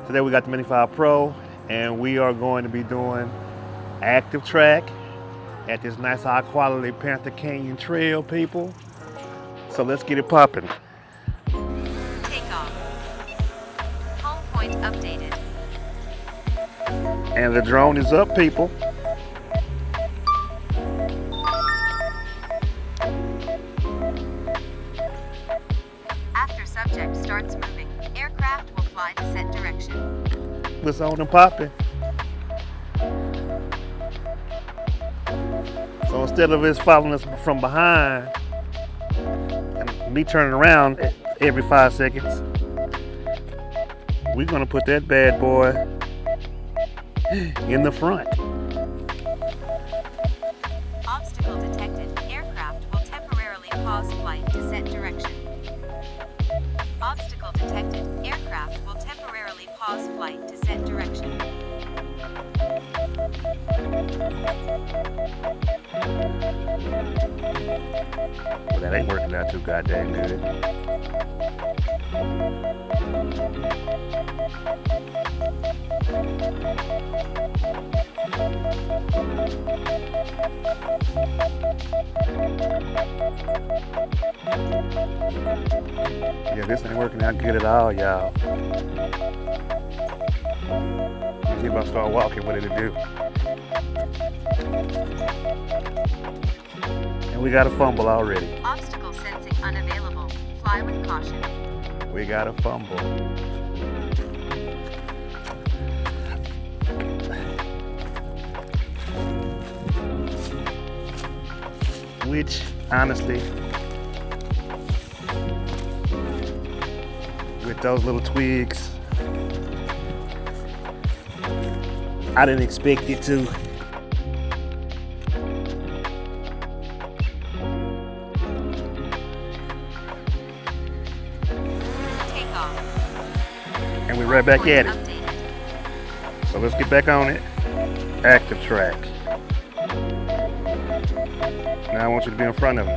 Today we got the Mini 5 Pro, and we are going to be doing ActiveTrack at this nice high quality Panther Canyon trail, people. So let's get it popping. Takeoff. Home point updated. And the drone is up, people. After subject starts moving, aircraft will fly to set direction. It's on and popping. So instead of it following us from behind and me turning around every 5 seconds, we're gonna put that bad boy in the front. Obstacle detected. Aircraft will temporarily pause flight to set direction. Obstacle detected. Aircraft will temporarily pause flight to set direction. Well, that ain't working out too goddamn good. Yeah, this ain't working out good at all, y'all. Let's see if I start walking, what it'll do. And we got a fumble already. Obstacle sensing unavailable. Fly with caution. We got a fumble. Which, honestly, with those little twigs, I didn't expect it to. Takeoff. And we're right back Point at it. updated. So let's get back on it. ActiveTrack. Now I want you to be in front of me.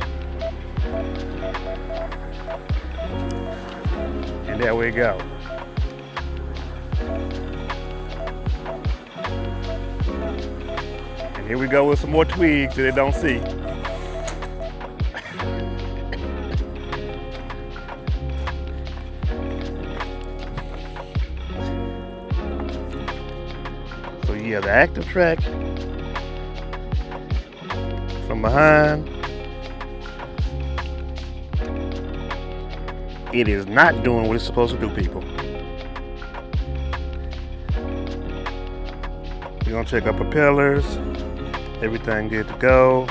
And there we go. And here we go with some more twigs that they don't see. So yeah, the ActiveTrack from behind, it is not doing what it's supposed to do, people. We're gonna check our propellers, everything good to go.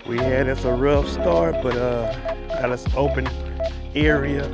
We had us a rough start, but got us open area.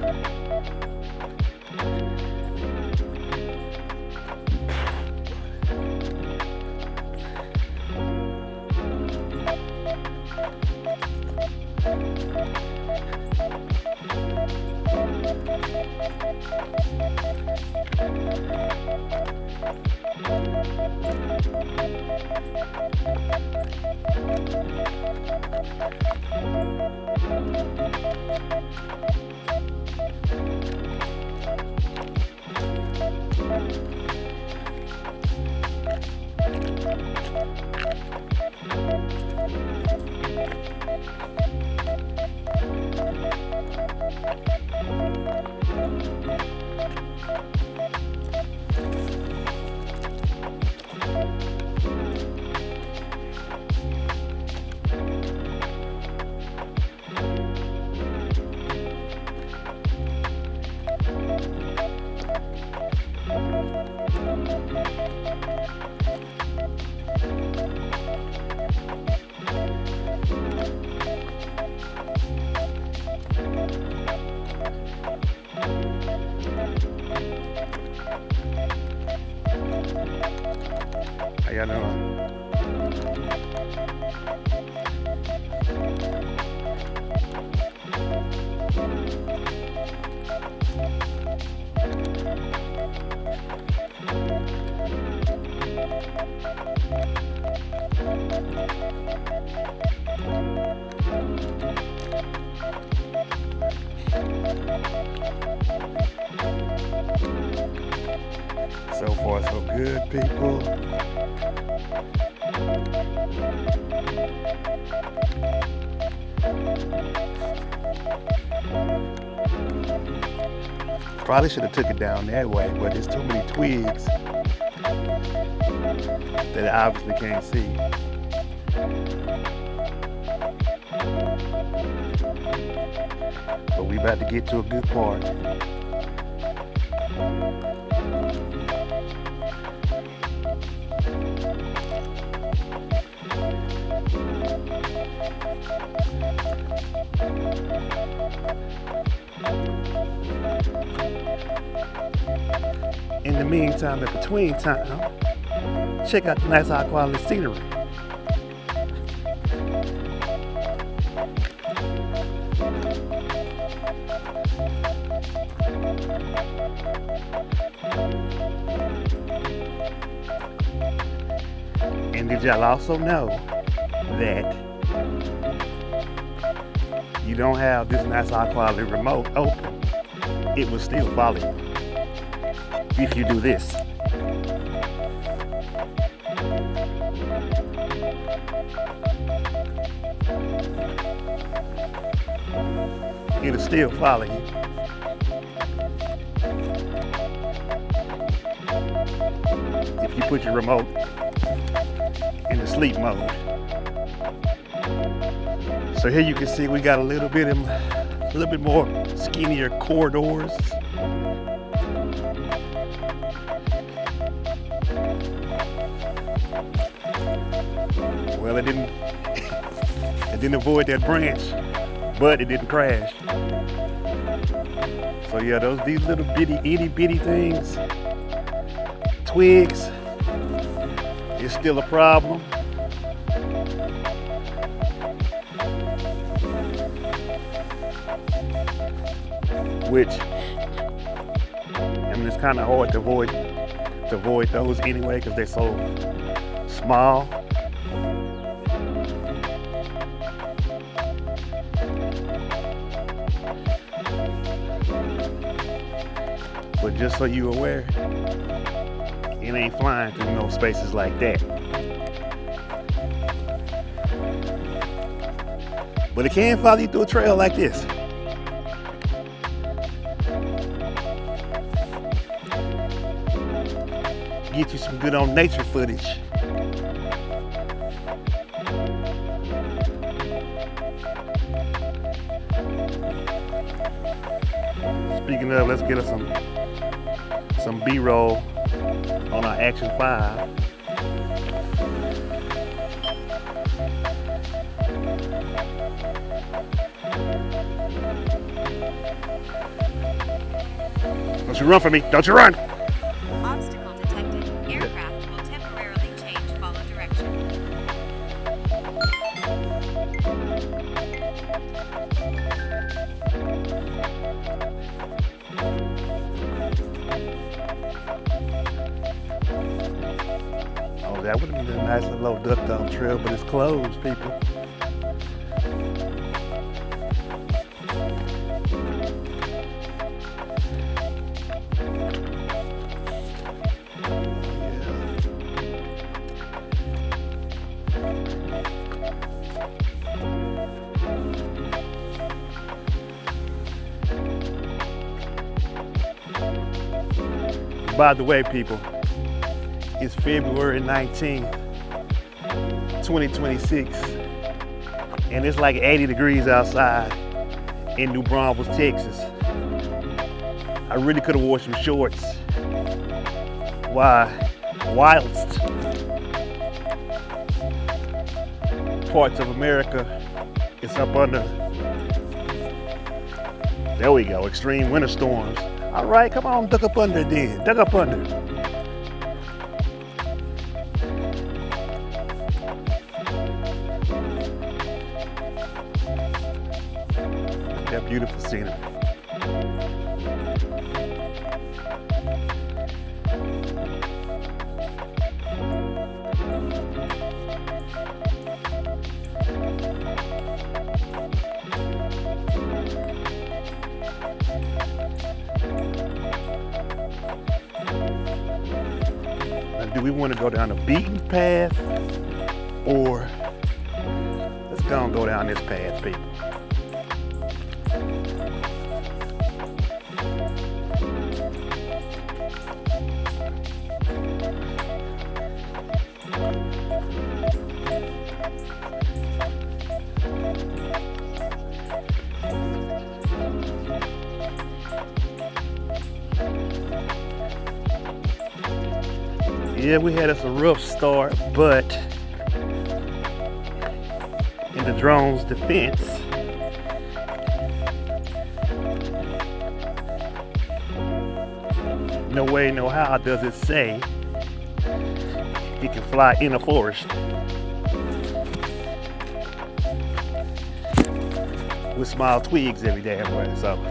How y'all doing? far so good, people. Probably should have took it down that way, but there's too many twigs that I obviously can't see. But we about to get to a good part. In the meantime, in between time, check out the nice high quality scenery. And did y'all also know that you don't have this nice high quality remote open, it will still follow you if you do this. It'll still follow you. If you put your remote in the sleep mode. So here you can see we got a little bit more skinnier corridors. Well, it didn't avoid that branch, but it didn't crash. So yeah, these little itty bitty things, twigs, is still a problem. Which, I mean, it's kind of hard to avoid those anyway because they're so small. But just so you're aware, it ain't flying through no spaces like that. But it can follow you through a trail like this. Get you some good on nature footage. Speaking of, let's get us some B-roll on our Action 5. Don't you run from me, don't you run! Obstacle detected. Aircraft will temporarily change follow direction. Oh, that would have been a nice little duck down trail, but it's closed, people. By the way, people, it's February 19th, 2026, and it's like 80 degrees outside in New Braunfels, Texas. I really could have worn some shorts. Whilst parts of America is up under, there we go, extreme winter storms. All right, come on, duck up under then. Duck up under. That beautiful scenery. do we want to go down the beaten path, or let's go down this path, people. Yeah, we had us a rough start, but in the drone's defense, no way, no how does it say it can fly in a forest with small twigs every damn way. So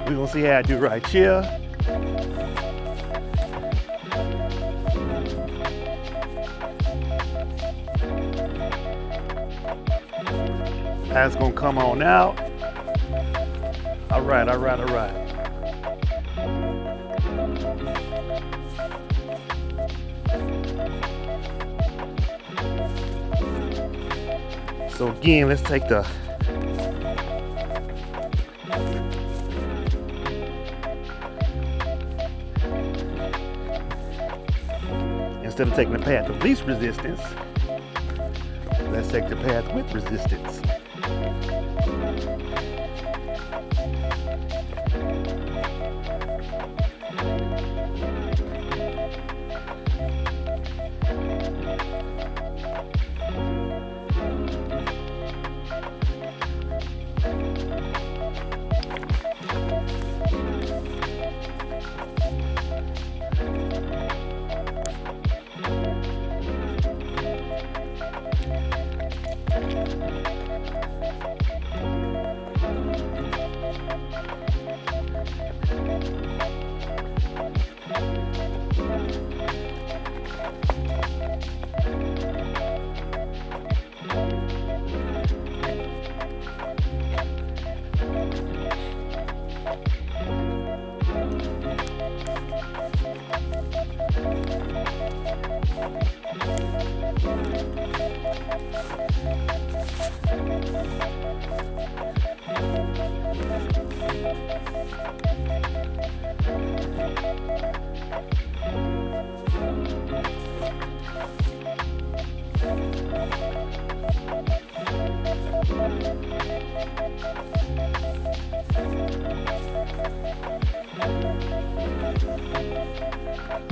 we're gonna see how I do right here. How it's gonna come on out. All right. So again, let's take the instead of taking the path of least resistance, let's take the path with resistance.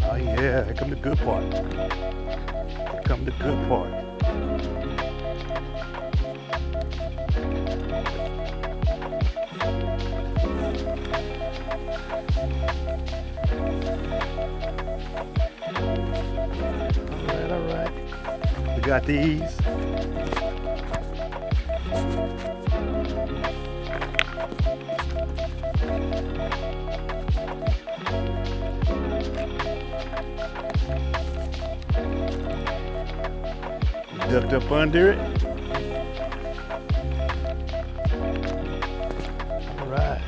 Oh yeah, here come the good part. Here come the good part. All right. We got these. Ducked up under it. All right.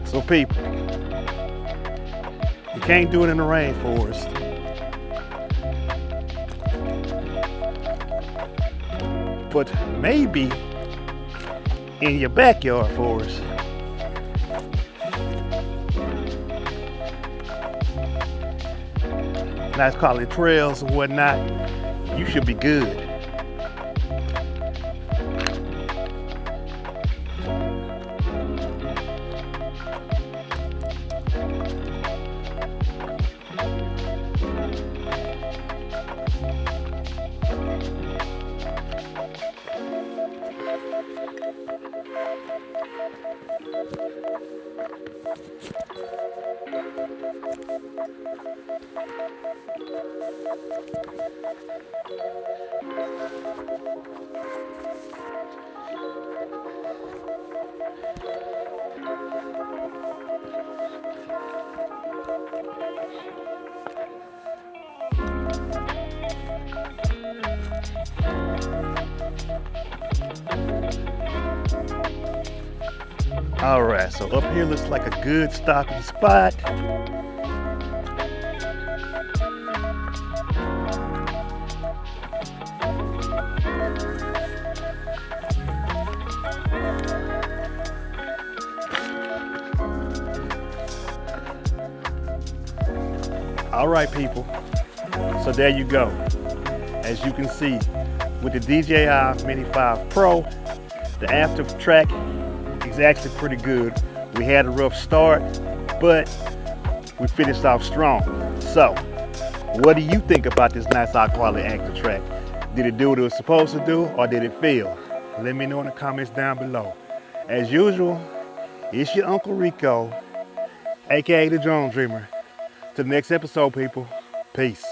So people, you can't do it in the rainforest. But maybe in your backyard forest. Nice quality trails and whatnot, you should be good. All right, so up here looks like a good stopping spot. All right, people, so there you go. As you can see, with the DJI Mini 5 Pro, the ActiveTrack is actually pretty good. We had a rough start, but we finished off strong. So, what do you think about this nice high quality ActiveTrack? Did it do what it was supposed to do, or did it fail? Let me know in the comments down below. As usual, it's your Uncle Rico, aka the Drone Dreamer. Till the next episode, people. Peace.